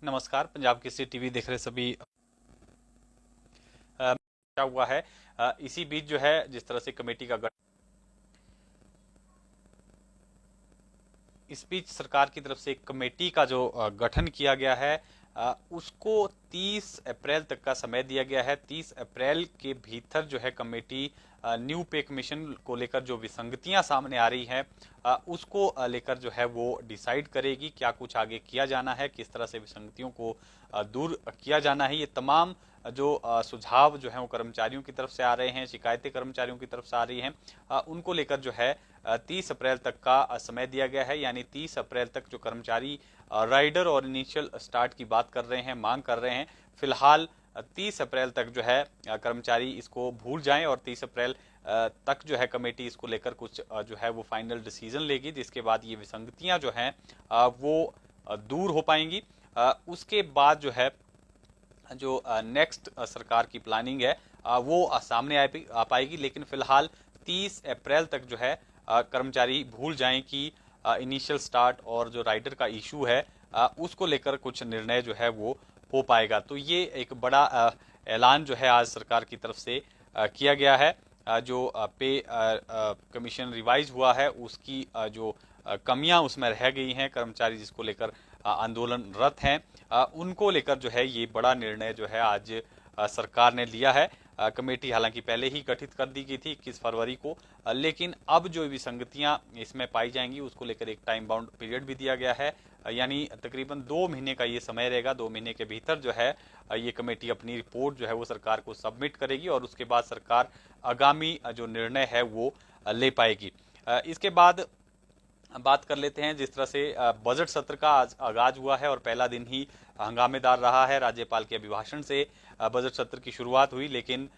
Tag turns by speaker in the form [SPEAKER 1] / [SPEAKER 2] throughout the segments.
[SPEAKER 1] नमस्कार। पंजाब केसरी टीवी देख रहे सभी क्या हुआ है। इसी बीच जो है जिस तरह से कमेटी का गठन, इस बीच सरकार की तरफ से एक कमेटी का जो गठन किया गया है, उसको 30 अप्रैल तक का समय दिया गया है। 30 अप्रैल के भीतर जो है कमेटी न्यू पे कमीशन को लेकर जो विसंगतियां सामने आ रही हैं, उसको लेकर जो है वो डिसाइड करेगी क्या कुछ आगे किया जाना है, किस तरह से विसंगतियों को दूर किया जाना है। ये तमाम जो सुझाव जो है वो कर्मचारियों की तरफ से आ रहे हैं, शिकायतें कर्मचारियों की तरफ से आ रही हैं, उनको लेकर जो है 30 अप्रैल तक का समय दिया गया है। यानी 30 अप्रैल तक जो कर्मचारी राइडर और इनिशियल स्टार्ट की बात कर रहे हैं, मांग कर रहे हैं, फिलहाल 30 अप्रैल तक जो है कर्मचारी इसको भूल जाएं और 30 अप्रैल तक जो है कमेटी इसको लेकर कुछ जो है वो फाइनल डिसीजन लेगी, जिसके बाद ये विसंगतियां जो हैं वो दूर हो पाएंगी। उसके बाद जो है जो नेक्स्ट सरकार की प्लानिंग है वो सामने आ पाएगी। लेकिन फिलहाल 30 अप्रैल तक जो है कर्मचारी भूल जाएं कि इनिशियल स्टार्ट और जो राइडर का इशू है उसको लेकर कुछ निर्णय जो है वो हो पाएगा। तो ये एक बड़ा ऐलान जो है आज सरकार की तरफ से किया गया है। जो पे कमीशन रिवाइज हुआ है उसकी जो कमियां उसमें रह गई हैं, कर्मचारी जिसको लेकर आंदोलनरत हैं, उनको लेकर जो है ये बड़ा निर्णय जो है आज सरकार ने लिया है। कमेटी हालांकि पहले ही गठित कर दी गई थी 21 फरवरी को, लेकिन अब जो विसंगतियां इसमें पाई जाएंगी उसको लेकर एक टाइम बाउंड पीरियड भी दिया गया है। यानी तकरीबन 2 महीने का ये समय रहेगा। 2 महीने के भीतर जो है ये कमेटी अपनी रिपोर्ट जो है वो सरकार को सबमिट करेगी और उसके बाद सरकार आगामी जो निर्णय है वो ले पाएगी। इसके बाद बात कर लेते हैं जिस तरह से बजट सत्र का आज आगाज हुआ है और पहला दिन ही हंगामेदार रहा है। राज्यपाल के अभिभाषण से बजट सत्र की शुरुआत हुई, लेकिन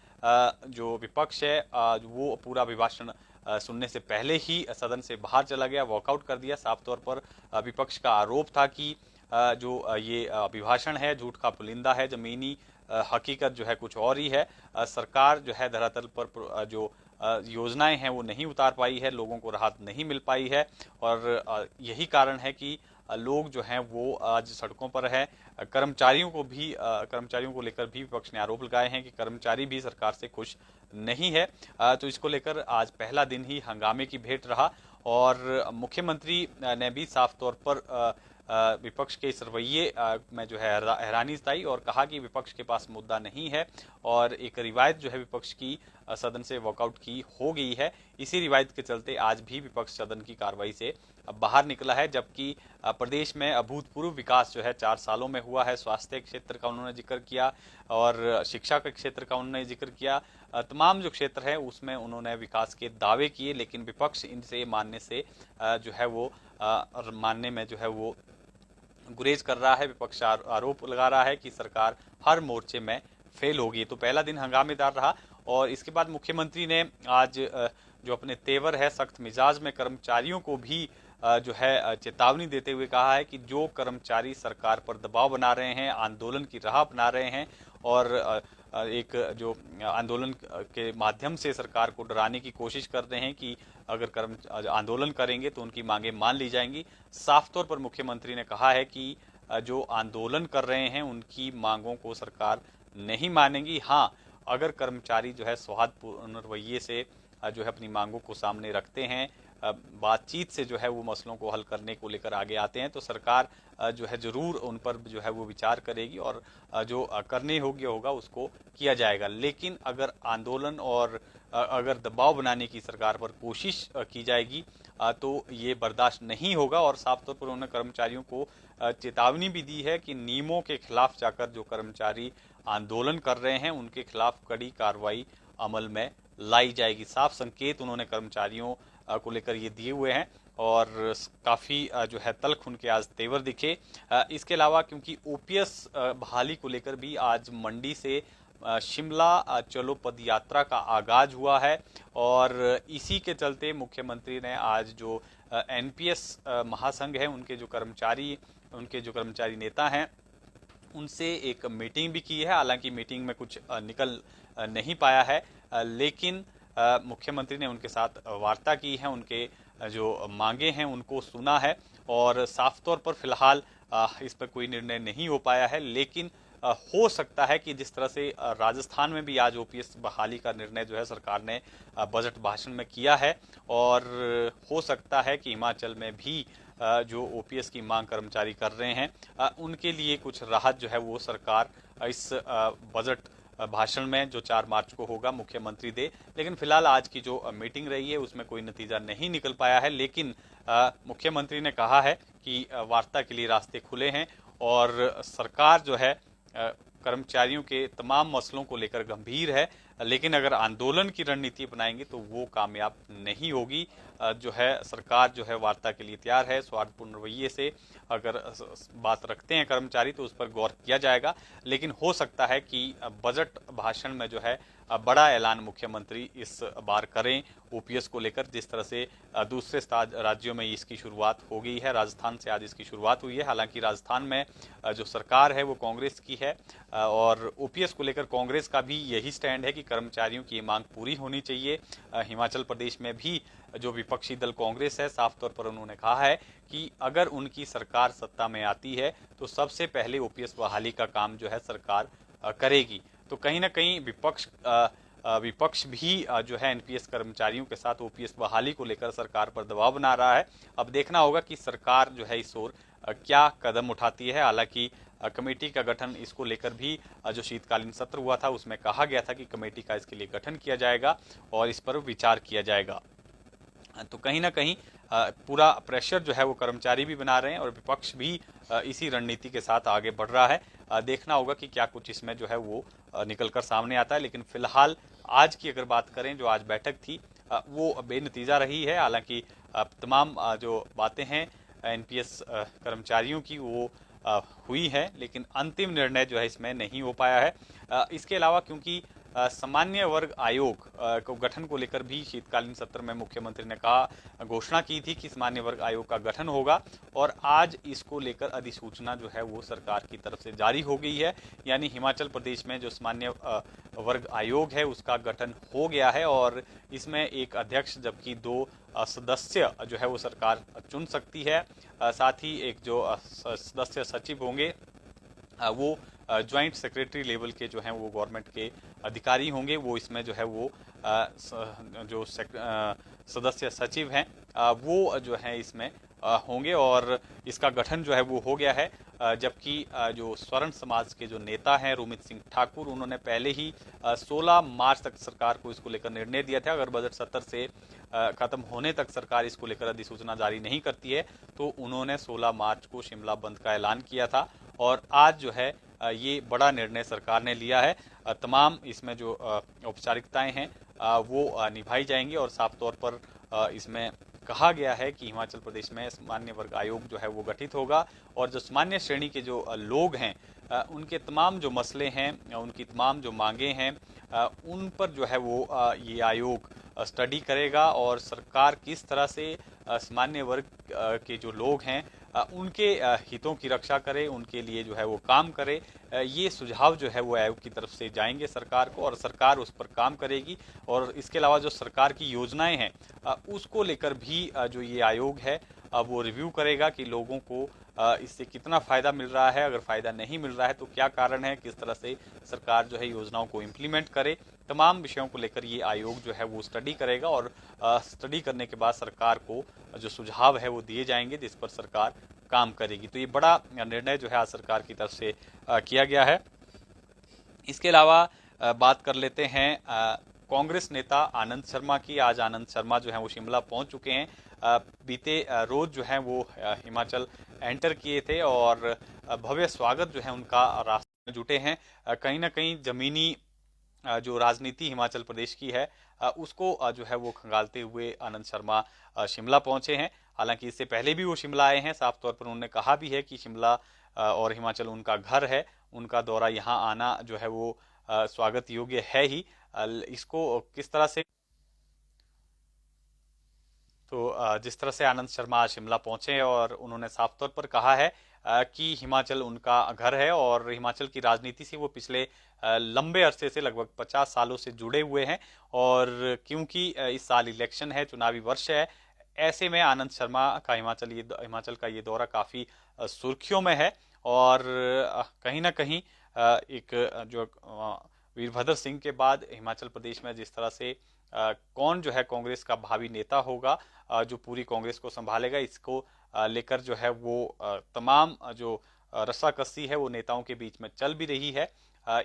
[SPEAKER 1] जो विपक्ष है वो पूरा अभिभाषण सुनने से पहले ही सदन से बाहर चला गया, वॉकआउट कर दिया। साफ तौर पर विपक्ष का आरोप था कि जो ये अभिभाषण है झूठ का पुलिंदा है, जमीनी हकीकत जो है कुछ और ही है। सरकार जो है धरातल पर जो योजनाएं हैं वो नहीं उतार पाई है, लोगों को राहत नहीं मिल पाई है और यही कारण है कि लोग जो हैं वो आज सड़कों पर हैं। कर्मचारियों को लेकर भी विपक्ष ने आरोप लगाए हैं कि कर्मचारी भी सरकार से खुश नहीं है। तो इसको लेकर आज पहला दिन ही हंगामे की भेंट रहा और मुख्यमंत्री ने भी साफ तौर पर विपक्ष के इस रवैये में जो है हैरानी जताई और कहा कि विपक्ष के पास मुद्दा नहीं है और एक रिवायत जो है विपक्ष की सदन से वॉकआउट की हो गई है। इसी रिवायत के चलते आज भी विपक्ष सदन की कार्रवाई से बाहर निकला है, जबकि प्रदेश में अभूतपूर्व विकास जो है 4 सालों में हुआ है। स्वास्थ्य क्षेत्र का उन्होंने जिक्र किया और शिक्षा के क्षेत्र का उन्होंने जिक्र किया। तमाम जो क्षेत्र है उसमें उन्होंने विकास के दावे किए, लेकिन विपक्ष इनसे मानने से जो है वो मानने में जो है वो गुरेज कर रहा है। विपक्ष आरोप लगा रहा है कि सरकार हर मोर्चे में फेल होगी। तो पहला दिन हंगामेदार रहा और इसके बाद मुख्यमंत्री ने आज जो अपने तेवर है सख्त मिजाज में कर्मचारियों को भी जो है चेतावनी देते हुए कहा है कि जो कर्मचारी सरकार पर दबाव बना रहे हैं, आंदोलन की राह अपना रहे हैं और एक जो आंदोलन के माध्यम से सरकार को डराने की कोशिश कर रहे हैं कि अगर आंदोलन करेंगे तो उनकी मांगे मान ली जाएंगी। साफ तौर पर मुख्यमंत्री ने कहा है कि जो आंदोलन कर रहे हैं उनकी मांगों को सरकार नहीं मानेगी। हाँ, अगर कर्मचारी जो है सौहार्दपूर्ण रवैये से जो है अपनी मांगों को सामने रखते हैं, बातचीत से जो है वो मसलों को हल करने को लेकर आगे आते हैं, तो सरकार जो है जरूर उन पर जो है वो विचार करेगी और जो करने योग्य होगा उसको किया जाएगा। लेकिन अगर आंदोलन और अगर दबाव बनाने की सरकार पर कोशिश की जाएगी तो ये बर्दाश्त नहीं होगा। और साफ तौर पर उन्होंने कर्मचारियों को चेतावनी भी दी है कि नियमों के खिलाफ जाकर जो कर्मचारी आंदोलन कर रहे हैं उनके खिलाफ कड़ी कार्रवाई अमल में लाई जाएगी। साफ संकेत उन्होंने कर्मचारियों को लेकर ये दिए हुए हैं और काफ़ी जो है तल्ख उनके आज तेवर दिखे। इसके अलावा क्योंकि ओपीएस बहाली को लेकर भी आज मंडी से शिमला चलो पद यात्रा का आगाज हुआ है और इसी के चलते मुख्यमंत्री ने आज जो एनपीएस महासंघ है उनके जो कर्मचारी नेता हैं उनसे एक मीटिंग भी की है। हालांकि मीटिंग में कुछ निकल नहीं पाया है, लेकिन मुख्यमंत्री ने उनके साथ वार्ता की है, उनके जो मांगे हैं उनको सुना है और साफ तौर पर फिलहाल इस पर कोई निर्णय नहीं हो पाया है। लेकिन हो सकता है कि जिस तरह से राजस्थान में भी आज ओपीएस बहाली का निर्णय जो है सरकार ने बजट भाषण में किया है, और हो सकता है कि हिमाचल में भी जो ओपीएस की मांग कर्मचारी कर रहे हैं उनके लिए कुछ राहत जो है वो सरकार इस बजट भाषण में जो 4 मार्च को होगा मुख्यमंत्री दे। लेकिन फिलहाल आज की जो मीटिंग रही है उसमें कोई नतीजा नहीं निकल पाया है। लेकिन मुख्यमंत्री ने कहा है कि वार्ता के लिए रास्ते खुले हैं और सरकार जो है कर्मचारियों के तमाम मसलों को लेकर गंभीर है। लेकिन अगर आंदोलन की रणनीति अपनाएंगे तो वो कामयाब नहीं होगी। जो है सरकार जो है वार्ता के लिए तैयार है। स्वार्थपूर्ण रवैये से अगर बात रखते हैं कर्मचारी तो उस पर गौर किया जाएगा। लेकिन हो सकता है कि बजट भाषण में जो है बड़ा ऐलान मुख्यमंत्री इस बार करें ओपीएस को लेकर, जिस तरह से दूसरे राज्यों में इसकी शुरुआत हो गई है। राजस्थान से आज इसकी शुरुआत हुई है। हालांकि राजस्थान में जो सरकार है वो कांग्रेस की है और ओपीएस को लेकर कांग्रेस का भी यही स्टैंड है कि कर्मचारियों की मांग पूरी होनी चाहिए। हिमाचल प्रदेश में भी जो विपक्षी दल कांग्रेस है, साफ तौर पर उन्होंने कहा है कि अगर उनकी सरकार सत्ता में आती है तो सबसे पहले ओपीएस बहाली का काम जो है सरकार करेगी। तो कहीं ना कहीं विपक्ष भी जो है एनपीएस कर्मचारियों के साथ ओपीएस बहाली को लेकर सरकार पर दबाव बना रहा है। अब देखना होगा कि सरकार जो है इस ओर क्या कदम उठाती है। हालांकि कमेटी का गठन इसको लेकर भी जो शीतकालीन सत्र हुआ था उसमें कहा गया था कि कमेटी का इसके लिए गठन किया जाएगा और इस पर विचार किया जाएगा। तो कहीं ना कहीं पूरा प्रेशर जो है वो कर्मचारी भी बना रहे हैं और विपक्ष भी इसी रणनीति के साथ आगे बढ़ रहा है। देखना होगा कि क्या कुछ इसमें जो है वो निकलकर सामने आता है। लेकिन फिलहाल आज की अगर बात करें, जो आज बैठक थी वो बेनतीजा रही है। हालांकि तमाम जो बातें हैं एनपीएस कर्मचारियों की वो हुई है, लेकिन अंतिम निर्णय जो है इसमें नहीं हो पाया है। इसके अलावा क्योंकि सामान्य वर्ग आयोग को गठन को लेकर भी शीतकालीन सत्र में मुख्यमंत्री ने कहा, घोषणा की थी कि सामान्य वर्ग आयोग का गठन होगा और आज इसको लेकर अधिसूचना जो है वो सरकार की तरफ से जारी हो गई है। यानी हिमाचल प्रदेश में जो सामान्य वर्ग आयोग है उसका गठन हो गया है और इसमें एक अध्यक्ष जबकि 2 सदस्य जो है वो सरकार चुन सकती है। साथ ही एक जो सदस्य सचिव होंगे वो ज्वाइंट सेक्रेटरी लेवल के जो हैं वो गवर्नमेंट के अधिकारी होंगे। वो इसमें जो है वो जो सदस्य सचिव हैं वो जो है इसमें होंगे और इसका गठन जो है वो हो गया है। जबकि जो स्वर्ण समाज के जो नेता हैं रोमित सिंह ठाकुर, उन्होंने पहले ही 16 मार्च तक सरकार को इसको लेकर निर्णय दिया था। अगर बजट सत्र से खत्म होने तक सरकार इसको लेकर अधिसूचना जारी नहीं करती है तो उन्होंने 16 मार्च को शिमला बंद का ऐलान किया था और आज जो है ये बड़ा निर्णय सरकार ने लिया है। तमाम इसमें जो औपचारिकताएं हैं वो निभाई जाएंगी और साफ तौर पर इसमें कहा गया है कि हिमाचल प्रदेश में सामान्य वर्ग आयोग जो है वो गठित होगा और जो सामान्य श्रेणी के जो लोग हैं उनके तमाम जो मसले हैं, उनकी तमाम जो मांगे हैं उन पर जो है वो ये आयोग स्टडी करेगा और सरकार किस तरह से सामान्य वर्ग के जो लोग हैं उनके हितों की रक्षा करे, उनके लिए जो है वो काम करे। ये सुझाव जो है वो आयोग की तरफ से जाएंगे सरकार को और सरकार उस पर काम करेगी। और इसके अलावा जो सरकार की योजनाएं हैं उसको लेकर भी जो ये आयोग है वो रिव्यू करेगा कि लोगों को इससे कितना फ़ायदा मिल रहा है, अगर फ़ायदा नहीं मिल रहा है तो क्या कारण है, किस तरह से सरकार जो है योजनाओं को इम्प्लीमेंट करे। तमाम विषयों को लेकर ये आयोग जो है वो स्टडी करेगा और स्टडी करने के बाद सरकार को जो सुझाव है वो दिए जाएंगे जिस पर सरकार काम करेगी। तो ये बड़ा निर्णय जो है आज सरकार की तरफ से किया गया है। इसके अलावा बात कर लेते हैं कांग्रेस नेता आनंद शर्मा की। आज आनंद शर्मा जो है वो शिमला पहुंच चुके हैं। बीते रोज जो है वो हिमाचल एंटर किए थे और भव्य स्वागत जो है उनका रास्ते में जुटे हैं। कहीं ना कहीं जमीनी जो राजनीति हिमाचल प्रदेश की है उसको जो है वो खंगालते हुए आनंद शर्मा शिमला पहुंचे हैं। हालांकि इससे पहले भी वो शिमला आए हैं। साफ तौर पर उन्होंने कहा भी है कि शिमला और हिमाचल उनका घर है, उनका दौरा यहाँ आना जो है वो स्वागत योग्य है ही। इसको किस तरह से, तो जिस तरह से आनंद शर्मा आज शिमला पहुंचे और उन्होंने साफ तौर पर कहा है कि हिमाचल उनका घर है और हिमाचल की राजनीति से वो पिछले लंबे अरसे से लगभग 50 सालों से जुड़े हुए हैं। और क्योंकि इस साल इलेक्शन है, चुनावी वर्ष है, ऐसे में आनंद शर्मा का हिमाचल का ये दौरा काफी सुर्खियों में है। और कहीं ना कहीं एक जो वीरभद्र सिंह के बाद हिमाचल प्रदेश में जिस तरह से कौन जो है कांग्रेस का भावी नेता होगा, जो पूरी कांग्रेस को संभालेगा, इसको लेकर जो है वो तमाम जो रस्साकसी है वो नेताओं के बीच में चल भी रही है।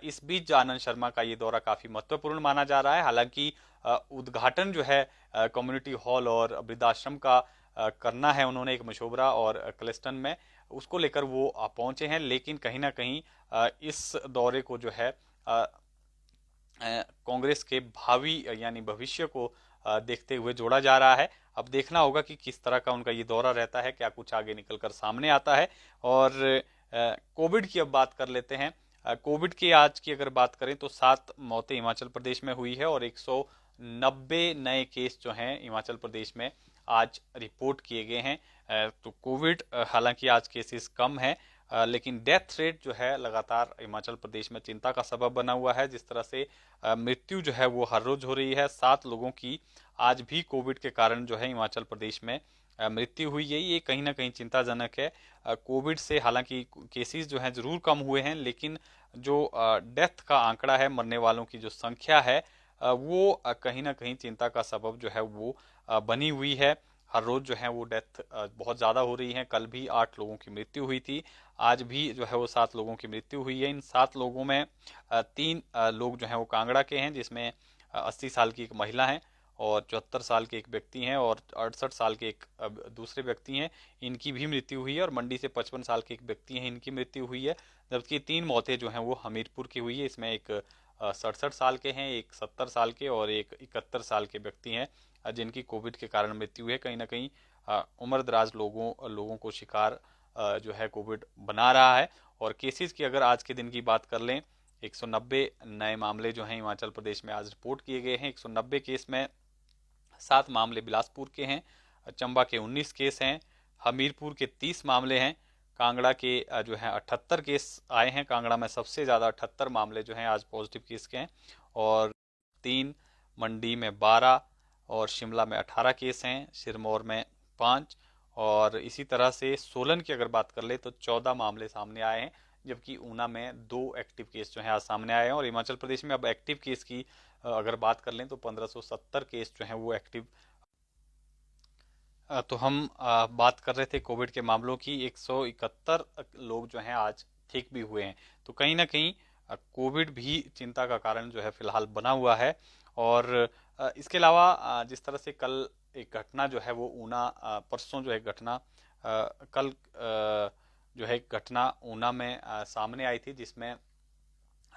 [SPEAKER 1] इस बीच आनंद शर्मा का ये दौरा काफी महत्वपूर्ण माना जा रहा है। हालांकि उद्घाटन जो है कम्युनिटी हॉल और वृद्धाश्रम का करना है उन्होंने एक मशोबरा और क्लिस्टन में, उसको लेकर वो पहुंचे हैं। लेकिन कहीं ना कहीं इस दौरे को जो है कांग्रेस के भावी यानी भविष्य को देखते हुए जोड़ा जा रहा है। अब देखना होगा कि किस तरह का उनका ये दौरा रहता है, क्या कुछ आगे निकलकर सामने आता है। और कोविड की अब बात कर लेते हैं। कोविड की आज की अगर बात करें तो 7 मौतें हिमाचल प्रदेश में हुई है और 190 नए केस जो हैं हिमाचल प्रदेश में आज रिपोर्ट किए गए हैं। तो कोविड हालांकि आज केसेस कम है, लेकिन डेथ रेट जो है लगातार हिमाचल प्रदेश में चिंता का सबब बना हुआ है। जिस तरह से मृत्यु जो है वो हर रोज हो रही है। 7 लोगों की आज भी कोविड के कारण जो है हिमाचल प्रदेश में मृत्यु हुई है। ये कहीं ना कहीं चिंताजनक है। कोविड से हालांकि केसेस जो हैं जरूर कम हुए हैं, लेकिन जो डेथ का आंकड़ा है, मरने वालों की जो संख्या है, वो कहीं ना कहीं चिंता का सबब जो है वो बनी हुई है। हर रोज जो है वो डेथ बहुत ज़्यादा हो रही है। कल भी 8 लोगों की मृत्यु हुई थी, आज भी जो है वो 7 लोगों की मृत्यु हुई है। इन 7 लोगों में 3 लोग जो हैं वो कांगड़ा के हैं, जिसमें 80 साल की एक महिला है और 74 साल के एक व्यक्ति हैं और 68 साल के एक दूसरे व्यक्ति हैं, इनकी भी मृत्यु हुई है। और मंडी से 55 साल के एक व्यक्ति हैं, इनकी मृत्यु हुई है। जबकि 3 मौतें जो हैं वो हमीरपुर की हुई है। इसमें एक 67 साल के हैं, एक 70 साल के और एक 71 साल के व्यक्ति हैं जिनकी कोविड के कारण मृत्यु है। कहीं ना कहीं उम्रदराज लोगों को शिकार जो है कोविड बना रहा है। और केसेस की अगर आज के दिन की बात कर लें, 190 नए मामले जो हैं हिमाचल प्रदेश में आज रिपोर्ट किए गए हैं। 190 केस में 7 मामले बिलासपुर के हैं, चंबा के 19 केस हैं, हमीरपुर के 30 मामले हैं, कांगड़ा के जो है 78 केस आए हैं। कांगड़ा में सबसे ज़्यादा 78 मामले जो हैं आज पॉजिटिव केस के हैं। और 3 मंडी में 12 और शिमला में 18 केस हैं, सिरमौर में 5 और इसी तरह से सोलन की अगर बात कर ले तो 14 मामले सामने आए हैं। जबकि ऊना में 2 एक्टिव केस जो हैं आज सामने आए हैं। और हिमाचल प्रदेश में अब एक्टिव केस की अगर बात कर लें तो 1570 केस जो हैं वो एक्टिव। तो हम बात कर रहे थे कोविड के मामलों की। 171 लोग जो हैं आज ठीक भी हुए हैं। तो कहीं ना कहीं कोविड भी चिंता का कारण जो है फिलहाल बना हुआ है। और इसके अलावा जिस तरह से कल एक घटना जो है वो ऊना परसों जो है घटना कल जो है घटना ऊना में सामने आई थी, जिसमें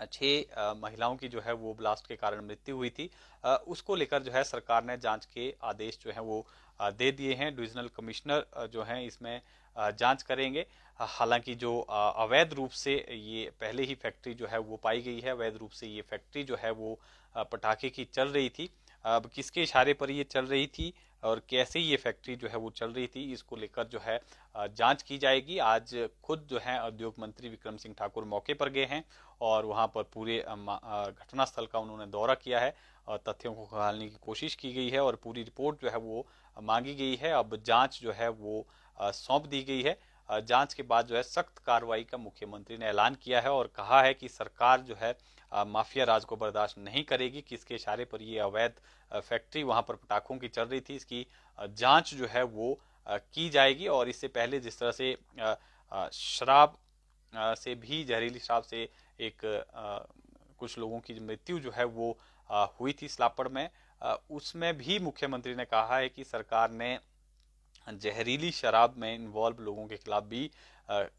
[SPEAKER 1] 6 महिलाओं की जो है वो ब्लास्ट के कारण मृत्यु हुई थी। उसको लेकर जो है सरकार ने जांच के आदेश जो है वो दे दिए हैं। डिविजनल कमिश्नर जो हैं इसमें जांच करेंगे। हालांकि जो अवैध रूप से ये पहले ही फैक्ट्री जो है वो पाई गई है, अवैध रूप से ये फैक्ट्री जो है वो पटाखे की चल रही थी। अब किसके इशारे पर ये चल रही थी और कैसे ये फैक्ट्री जो है वो चल रही थी, इसको लेकर जो है जांच की जाएगी। आज खुद जो है उद्योग मंत्री विक्रम सिंह ठाकुर मौके पर गए हैं और वहां पर पूरे घटनास्थल का उन्होंने दौरा किया है और तथ्यों को खंगालने की कोशिश की गई है और पूरी रिपोर्ट जो है वो मांगी गई है। अब जांच जो है वो सौंप दी गई है। जांच के बाद जो है सख्त कार्रवाई का मुख्यमंत्री ने ऐलान किया है और कहा है कि सरकार जो है माफिया राज को बर्दाश्त नहीं करेगी। किसके इशारे पर ये अवैध फैक्ट्री वहां पर पटाखों की चल रही थी, इसकी जांच जो है वो की जाएगी। और इससे पहले जिस तरह से शराब से भी, जहरीली शराब से एक कुछ लोगों की मृत्यु जो है वो हुई थी स्लापड़ में, उसमें भी मुख्यमंत्री ने कहा है कि सरकार ने जहरीली शराब में इन्वॉल्व लोगों के खिलाफ भी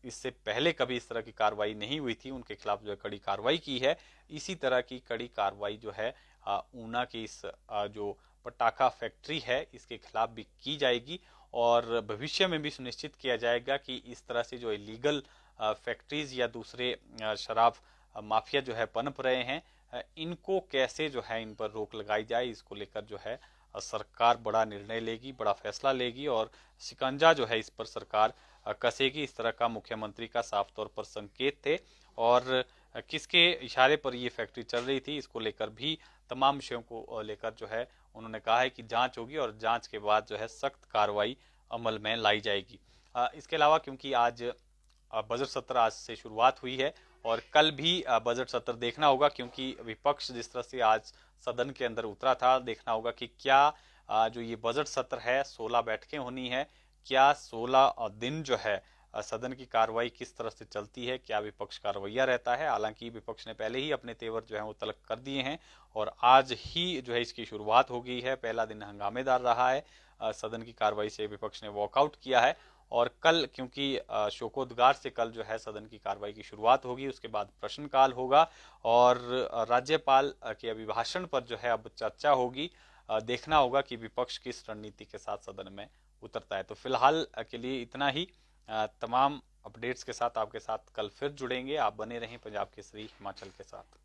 [SPEAKER 1] इससे पहले कभी इस तरह की कार्रवाई नहीं हुई थी, उनके खिलाफ जो है कड़ी कार्रवाई की है। इसी तरह की कड़ी कार्रवाई जो है ऊना की इस जो पटाखा फैक्ट्री है इसके खिलाफ भी की जाएगी। और भविष्य में भी सुनिश्चित किया जाएगा कि इस तरह से जो इलीगल फैक्ट्रीज या दूसरे शराब माफिया जो है पनप रहे हैं, इनको कैसे जो है इन पर रोक लगाई जाए, इसको लेकर जो है सरकार बड़ा निर्णय लेगी, बड़ा फैसला लेगी और शिकंजा जो है इस पर सरकार कसेगी। इस तरह का मुख्यमंत्री का साफ तौर पर संकेत थे। और किसके इशारे पर ये फैक्ट्री चल रही थी, इसको लेकर भी तमाम विषयों को लेकर जो है उन्होंने कहा है कि जांच होगी और जांच के बाद जो है सख्त कार्रवाई अमल में लाई जाएगी। इसके अलावा क्योंकि आज बजट सत्र आज से शुरुआत हुई है और कल भी बजट सत्र देखना होगा, क्योंकि विपक्ष जिस तरह से आज सदन के अंदर उतरा था, देखना होगा कि क्या जो ये बजट सत्र है 16 बैठकें होनी है, क्या 16 दिन जो है सदन की कार्रवाई किस तरह से चलती है, क्या विपक्ष का रवैया रहता है। हालांकि विपक्ष ने पहले ही अपने तेवर जो है वो तलब कर दिए हैं और आज ही जो है इसकी शुरुआत हो गई है। पहला दिन हंगामेदार रहा है, सदन की कार्रवाई से विपक्ष ने वॉकआउट किया है और कल क्योंकि शोकोद्गार से कल जो है सदन की कार्रवाई की शुरुआत होगी, उसके बाद प्रश्नकाल होगा और राज्यपाल के अभिभाषण पर जो है अब चर्चा होगी। देखना होगा कि विपक्ष किस रणनीति के साथ सदन में उतरता है। तो फिलहाल के लिए इतना ही। तमाम अपडेट्स के साथ आपके साथ कल फिर जुड़ेंगे। आप बने रहें पंजाब केसरी हिमाचल के साथ।